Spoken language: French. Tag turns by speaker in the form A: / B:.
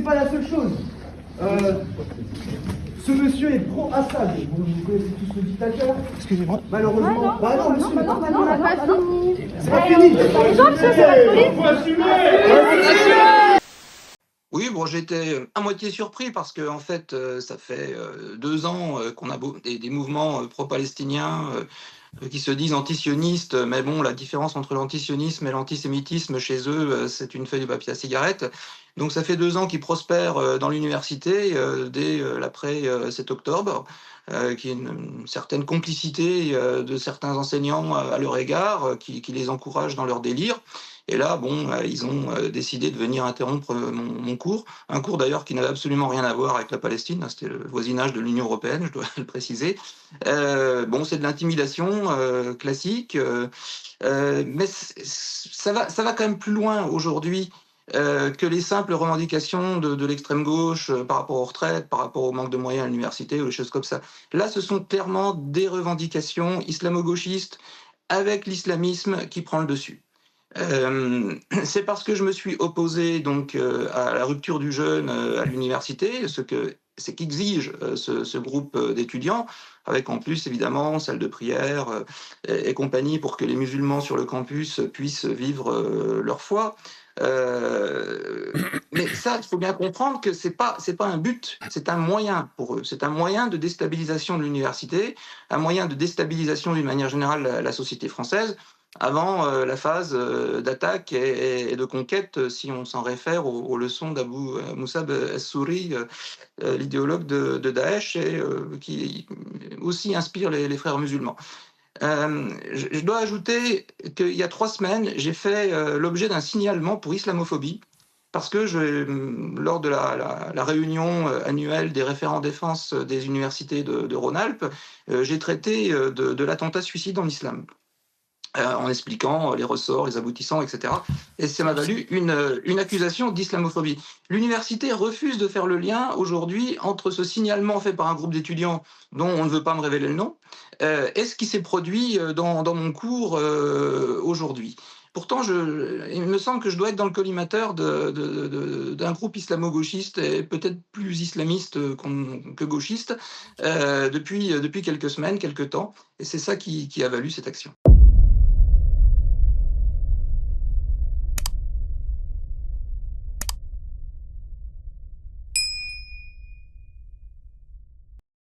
A: pas la seule chose. Ce monsieur est pro-Assad. Vous connaissez tous le dictateur. Excusez-moi. Malheureusement.
B: Bah non, monsieur, non, on n'a pas fini.
A: C'est pas fini.
B: Bonjour, monsieur, c'est pas fini.
C: Oui, bon, j'étais à moitié surpris parce que en fait, ça fait 2 ans qu'on a des mouvements pro-palestiniens qui se disent antisionistes, mais bon, la différence entre l'antisionisme et l'antisémitisme chez eux, c'est une feuille de papier à cigarette. Donc ça fait 2 ans qu'ils prospèrent dans l'université dès l'après 7 octobre, qui est une certaine complicité de certains enseignants à leur égard, qui les encouragent dans leur délire. Et là, bon, ils ont décidé de venir interrompre mon cours, un cours d'ailleurs qui n'avait absolument rien à voir avec la Palestine, hein, c'était le voisinage de l'Union européenne, je dois le préciser. Bon, c'est de l'intimidation classique, mais ça va quand même plus loin aujourd'hui que les simples revendications de l'extrême gauche par rapport aux retraites, par rapport au manque de moyens à l'université ou des choses comme ça. Là, ce sont clairement des revendications islamo-gauchistes avec l'islamisme qui prend le dessus. C'est parce que je me suis opposé donc à la rupture du jeûne à l'université, c'est qu'exige ce groupe d'étudiants, avec en plus évidemment salle de prière et compagnie pour que les musulmans sur le campus puissent vivre leur foi. Mais ça, il faut bien comprendre que c'est pas un but, c'est un moyen pour eux. C'est un moyen de déstabilisation de l'université, un moyen de déstabilisation d'une manière générale la société française, avant la phase d'attaque et de conquête, si on s'en réfère aux leçons d'Abou Moussab es-Souri, l'idéologue de Daesh, et qui aussi inspire les frères musulmans. Je dois ajouter qu'il y a 3 semaines, j'ai fait l'objet d'un signalement pour islamophobie, parce que lors de la réunion annuelle des référents défense des universités de Rhône-Alpes, j'ai traité de l'attentat suicide en islam. En expliquant les ressorts, les aboutissants, etc. Et ça m'a valu une accusation d'islamophobie. L'université refuse de faire le lien aujourd'hui entre ce signalement fait par un groupe d'étudiants dont on ne veut pas me révéler le nom et ce qui s'est produit dans mon cours aujourd'hui. Pourtant, il me semble que je dois être dans le collimateur d'un groupe islamo-gauchiste et peut-être plus islamiste que gauchiste depuis quelques semaines, quelques temps. Et c'est ça qui a valu cette action.